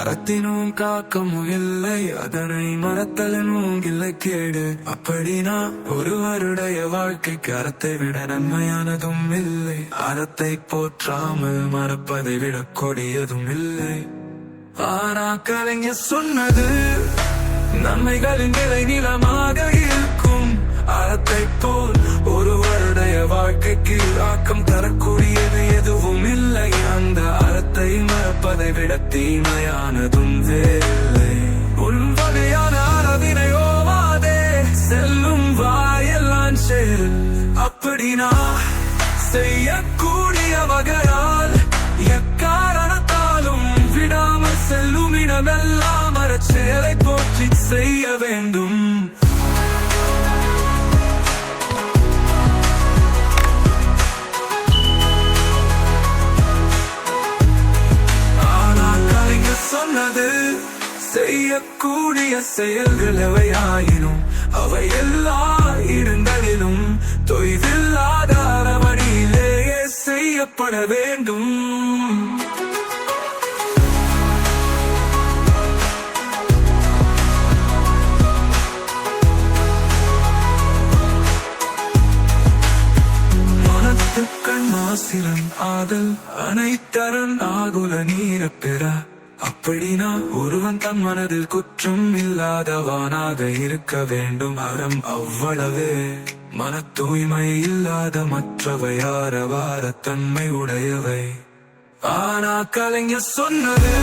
அறத்தினும் காக்கமும் இல்லை, அதனை மறத்தலனும் இல்லை கேடு. அப்படினா ஒருவருடைய வாழ்க்கைக்கு அறத்தை விட நன்மையானதும் இல்லை. அறத்தை போற்றாமல் மறப்பதை விட கொடியதும் இல்லை. ஆனா கலைஞர் சொன்னது நன்மைகளின் நிலை நிலமாக இருக்கும். அறத்தை போல் ஒருவருடைய வாழ்க்கைக்கு ஆக்கம் தரக்கூடியது எதுவும் இல்லை. அந்த அறத்தை மறப்பதை விட தீமையானதும் வேலை. உள்வகையான அறவினை ஓவாதே, செல்லும் வாயெல்லாம் சேரு. அப்படினா செய்யக்கூடிய வகையால் எக்காரணத்தாலும் விடாமல் செல்லும் இடமெல்லாம் அறச்செயலை போற்றி செய்ய வேண்டும். சொன்னது செய்யக்கூடிய செயல்கள் எவையாயினும் அவை எல்லா இடங்களிலும் தொய்வில்லாத அறவழியிலேயே செய்யப்பட வேண்டும். மனத்துக்கண் மாசிலன் ஆதல் அனைத்தரன் ஆகுல நீர பெற. அப்படினா ஒருவன் தன் மனதில் குற்றம் இல்லாதவானாக இருக்க வேண்டும். அறம் அவ்வளவே. மன தூய்மை இல்லாத மற்றவை ஆரவார தன்மை உடையவை. ஆனா கலைஞர் சொன்னது